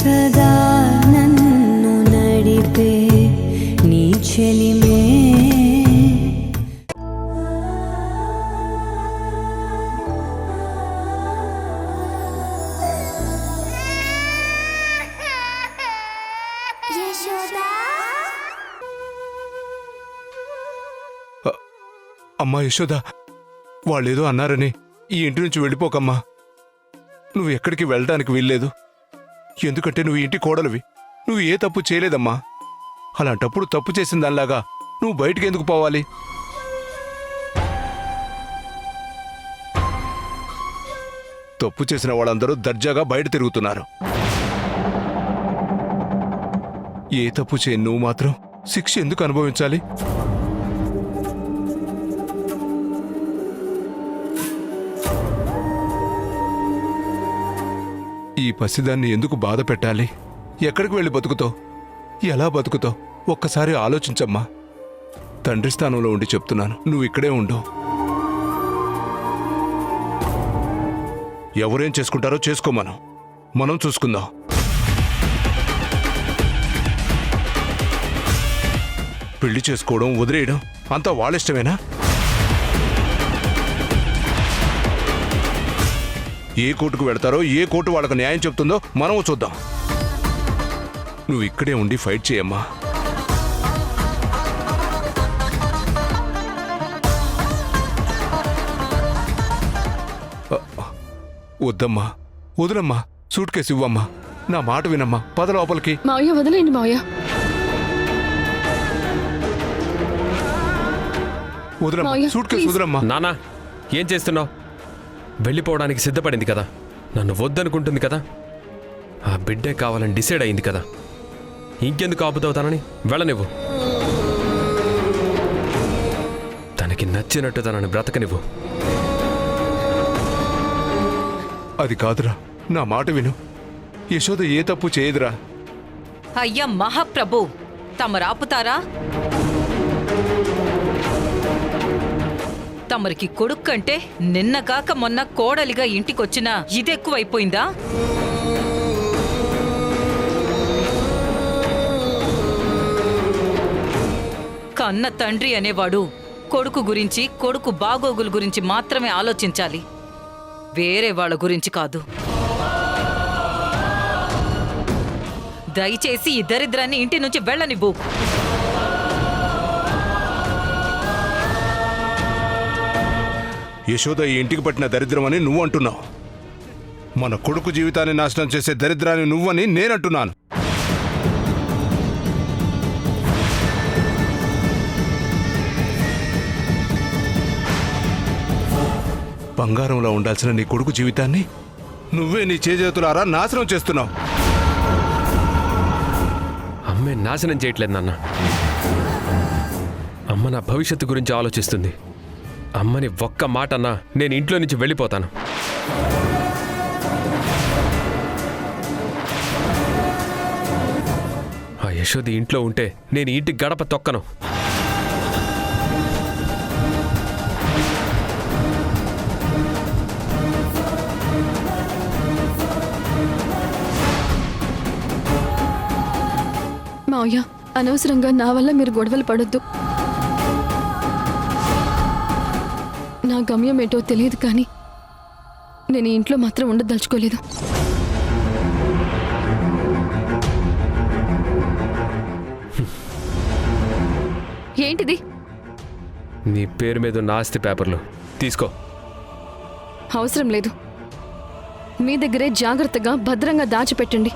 సదా నన్ను నడిపే నీ చెలిమే అమ్మా యశోద, వాళ్ళేదో అన్నారని ఈ ఇంటి నుంచి వెళ్ళిపోకమ్మా. నువ్వు ఎక్కడికి వెళ్ళడానికి వీల్లేదు. ఎందుకంటే నువ్వు ఇంటి కోడలివి. నువ్వు ఏ తప్పు చేయలేదమ్మా. అలాంటప్పుడు తప్పు చేసిన దానిలాగా నువ్వు బయటికి ఎందుకు పోవాలి? తప్పు చేసిన వాళ్ళందరూ దర్జాగా బయట తిరుగుతున్నారు. ఏ తప్పు చేయని నువ్వు మాత్రం శిక్ష ఎందుకు అనుభవించాలి? ఈ పసిదాన్ని ఎందుకు బాధ పెట్టాలి? ఎక్కడికి వెళ్ళి బతుకుతావు? ఎలా బతుకుతావు? ఒక్కసారి ఆలోచించమ్మా. తండ్రి స్థానంలో ఉండి చెప్తున్నాను, నువ్వు ఇక్కడే ఉండు. ఎవరేం చేసుకుంటారో చేసుకోమను, మనం చూసుకుందాం. పెళ్లి చేసుకోవడం, వదిలేయడం అంతా వాళ్ళిష్టమేనా? ఏ కోర్టుకు వెళ్తారో, ఏ కోర్టు వాళ్ళకు న్యాయం చెప్తుందో మనము చూద్దాం. నువ్వు ఇక్కడే ఉండి ఫైట్ చేయమ్మా. వద్దమ్మా, వదులమ్మా. సూట్ కేసు ఇవ్వమ్మా. నా మాట వినమ్మా. పద లోపలికి. మావయ్య వదిలేండి మావయ్య. వదలమ్మా, సూట్ కేసు వదలమ్మా. నానా, ఏం చేస్తున్నావు? వెళ్ళిపోవడానికి సిద్ధపడింది కదా, నన్ను వద్దనుకుంటుంది కదా, ఆ బిడ్డే కావాలని డిసైడ్ అయింది కదా, ఇంకెందుకు ఆపుతావుతానని వెళ్ళనివ్వు. తనకి నచ్చినట్టు తనని బ్రతకనివ్వు. అది కాదురా, నా మాట విను. యశోద ఏ తప్పు చేయదురా. అయ్యా మహాప్రభు, తమరాపుతారా? తమరికి కొడుక్కంటే నిన్నగాక మొన్న కోడలిగా ఇంటికొచ్చినా ఇదెక్కువైపోయిందా? కన్న తండ్రి అనేవాడు కొడుకు గురించి, కొడుకు బాగోగుల గురించి మాత్రమే ఆలోచించాలి, వేరే వాళ్ళ గురించి కాదు. దయచేసి ఈ దరిద్రాన్ని ఇంటి నుంచి వెళ్ళనివ్వు. యశోద ఈ ఇంటికి పట్టిన దరిద్రం అని నువ్వు అంటున్నావు. మన కొడుకు జీవితాన్ని నాశనం చేసే దరిద్రాన్ని నువ్వని నేనంటున్నాను. బంగారంలో ఉండాల్సిన నీ కొడుకు జీవితాన్ని నువ్వే నీ చేజేతులారా నాశనం చేస్తున్నావు. అమ్మే నాశనం చేయట్లేదు నాన్న. అమ్మ నా భవిష్యత్తు గురించి ఆలోచిస్తుంది. అమ్మని ఒక్క మాట అన్నా నేను ఇంట్లో నుంచి వెళ్ళిపోతాను. ఆ యశోది ఇంట్లో ఉంటే నేను ఇంటి గడప తొక్కను. మావయ్య, అనవసరంగా నా వల్ల మీరు గొడవలు పడొద్దు. నా గమ్యం ఏంటో తెలియదు, కానీ నేను ఈ ఇంట్లో మాత్రం ఉండదలుచుకోలేదు. ఏంటిది? నీ పేరు మీద ఉన్న ఆస్తి పేపర్లు తీసుకో. అవసరం లేదు. మీ దగ్గరే జాగ్రత్తగా భద్రంగా దాచిపెట్టండి.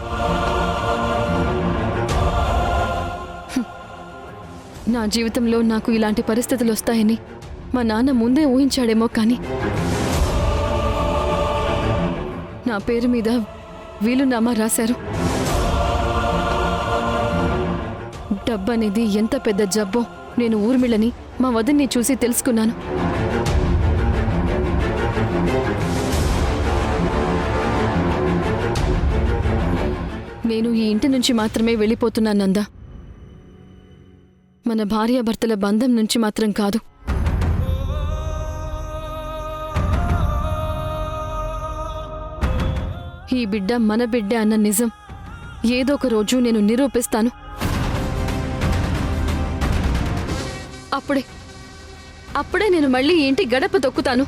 నా జీవితంలో నాకు ఇలాంటి పరిస్థితులు వస్తాయని మా నాన్న ముందే ఊహించాడేమో, కానీ నా పేరు మీద వీలునామా రాశారు. డబ్బనేది ఎంత పెద్ద జబ్బో నేను ఊర్మిళని, మా వదిన్ని చూసి తెలుసుకున్నాను. నేను ఈ ఇంటి నుంచి మాత్రమే వెళ్ళిపోతున్నాను నందా. మన భార్యాభర్తల బంధం నుంచి మాత్రం కాదు. ఈ బిడ్డ మన బిడ్డ అన్న నిజం ఏదో ఒక రోజు నేను నిరూపిస్తాను. అప్పుడే నేను మళ్ళీ ఈ ఇంటి గడప తొక్కుతాను.